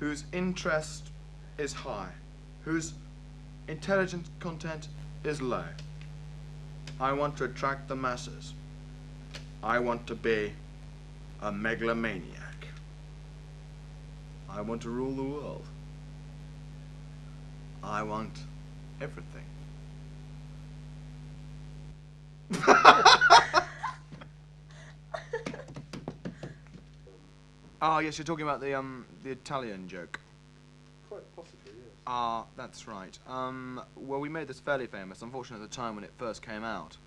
whose interest is high, whose intelligence content is low. I want to attract the masses. I want to be a megalomaniac. I want to rule the world. I want everything. Ah, yes, you're talking about the Italian joke. Quite possibly, yes. That's right. Well, we made this fairly famous. Unfortunately, at the time when it first came out,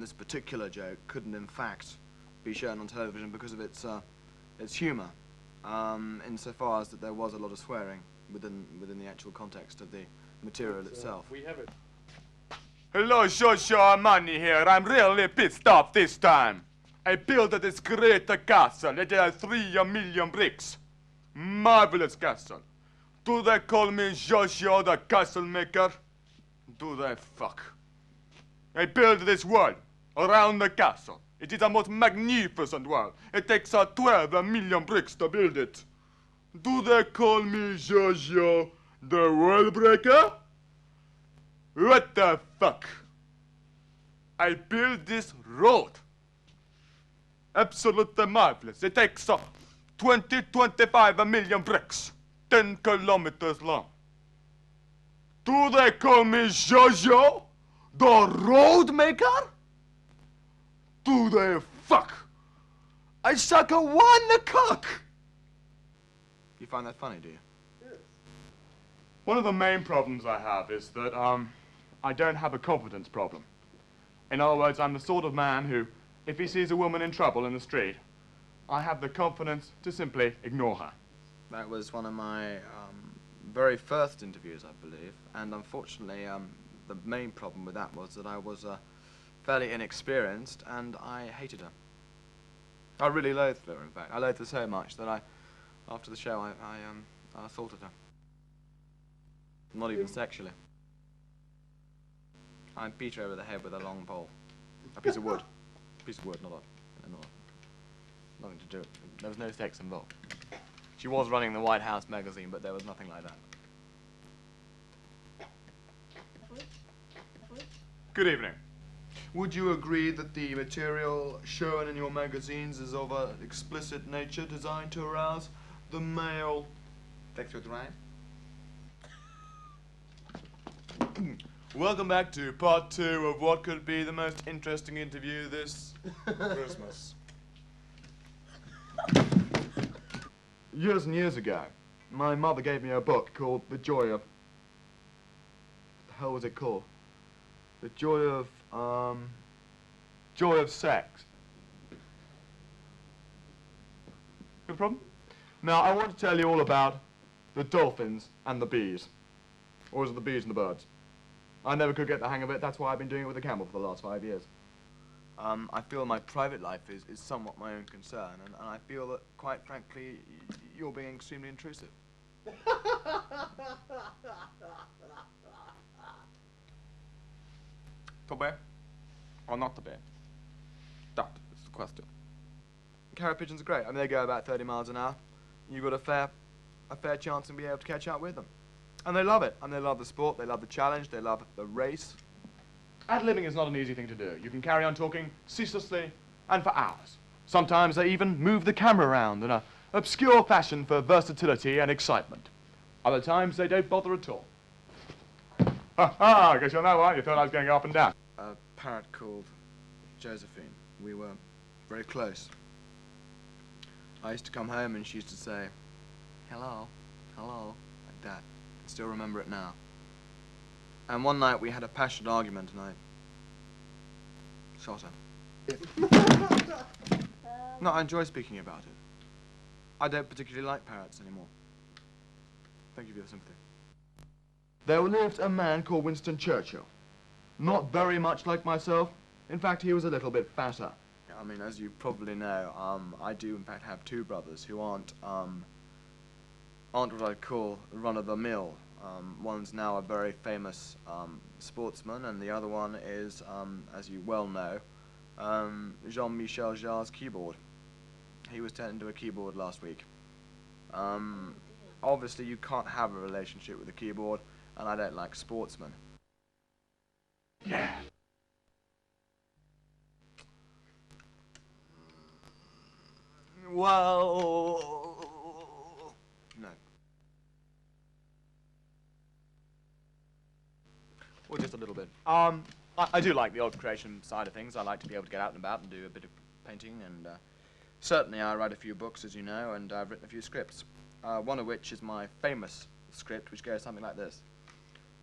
this particular joke couldn't, in fact, be shown on television because of its humour, insofar as that there was a lot of swearing within the actual context of the material itself. We have it. Hello, Joshua Armani here. I'm really pissed off this time. I built this great castle. It has 3 million bricks. Marvelous castle. Do they call me Joshua the castle maker? Do they fuck? I built this wall around the castle. It is a most magnificent wall. It takes 12 million bricks to build it. Do they call me Joshua the wall breaker? What the fuck? I built this road. Absolutely marvelous. It takes 25 million bricks, 10 kilometers long. Do they call me Jojo, the road maker? Do they fuck? I suck a one cock. You find that funny, do you? Yes. One of the main problems I have is that I don't have a confidence problem. In other words, I'm the sort of man who, if he sees a woman in trouble in the street, I have the confidence to simply ignore her. That was one of my very first interviews, I believe, and unfortunately, the main problem with that was that I was fairly inexperienced, and I hated her. I really loathed her, in fact. I loathed her so much that after the show, I assaulted her. Not even sexually. I beat her over the head with a long pole. A piece of wood. A piece of wood, nothing to do. There was no sex involved. She was running the White House magazine, but there was nothing like that. Good evening. Would you agree that the material shown in your magazines is of an explicit nature designed to arouse the male sexual drive? Welcome back to part 2 of what could be the most interesting interview this Christmas. Years and years ago, my mother gave me a book called The Joy of... What the hell was it called? The Joy of Sex. No problem? Now, I want to tell you all about the dolphins and the bees. Or is it the bees and the birds? I never could get the hang of it. That's why I've been doing it with a camel for the last 5 years. I feel my private life is somewhat my own concern, and I feel that, quite frankly, you're being extremely intrusive. To be or not to be? That is the question. Carrier pigeons are great. I mean, they go about 30 miles an hour. You've got a fair chance of being able to catch up with them. And they love it. And they love the sport, they love the challenge, they love the race. Ad-libbing is not an easy thing to do. You can carry on talking ceaselessly and for hours. Sometimes they even move the camera around in an obscure fashion for versatility and excitement. Other times they don't bother at all. Ha ha, I guess you'll know why. You thought I was going up and down. A parrot called Josephine. We were very close. I used to come home and she used to say, hello, hello, like that. I still remember it now. And one night we had a passionate argument and I shot her. No, I enjoy speaking about it. I don't particularly like parrots anymore. Thank you for your sympathy. There lived a man called Winston Churchill. Not very much like myself. In fact, he was a little bit fatter. I mean, as you probably know, I do in fact have 2 brothers who aren't what I'd call run-of-the-mill. One's now a very famous sportsman, and the other one is, as you well know, Jean-Michel Jarre's keyboard. He was turned into a keyboard last week. obviously you can't have a relationship with a keyboard, and I don't like sportsmen. Yeah. Well, no. Well, just a little bit. I do like the old creation side of things. I like to be able to get out and about and do a bit of painting, and certainly I write a few books, as you know, and I've written a few scripts. One of which is my famous script, which goes something like this.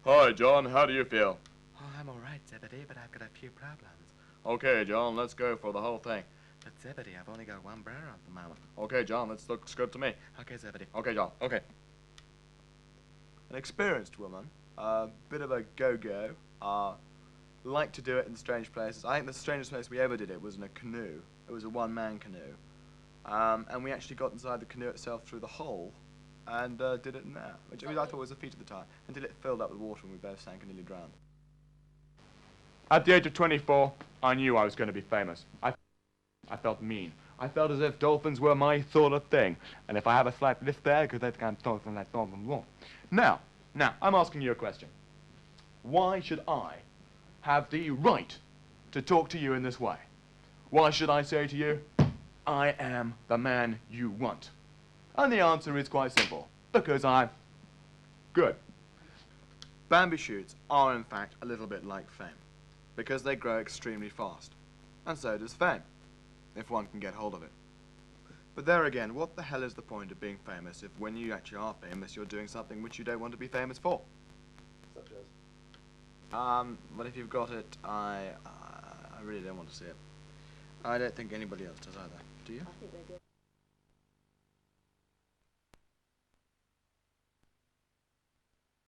Hi, John. How do you feel? Oh, I'm all right, Zebedee, but I've got a few problems. Okay, John. Let's go for the whole thing. But Zebedee, I've only got one brother at the moment. Okay, John. Looks good to me. Okay, Zebedee. Okay, John. Okay. An experienced woman, a bit of a go-go, like to do it in strange places. I think the strangest place we ever did it was in a canoe. It was a one-man canoe. And we actually got inside the canoe itself through the hole and did it in there, which I thought was a feat at the time, until it filled up with water and we both sank and nearly drowned. At the age of 24, I knew I was going to be famous. I felt mean. I felt as if dolphins were my sort of thing. And if I have a slight lift there, because they think I'm talking like dolphin wrong. Now, I'm asking you a question. Why should I have the right to talk to you in this way? Why should I say to you, I am the man you want? And the answer is quite simple. Because I'm good. Bambi shoots are, in fact, a little bit like fame, because they grow extremely fast. And so does fame, if one can get hold of it. But there again, what the hell is the point of being famous if when you actually are famous, you're doing something which you don't want to be famous for? Such as? Well, if you've got it, I really don't want to see it. I don't think anybody else does either. Do you? I think they do.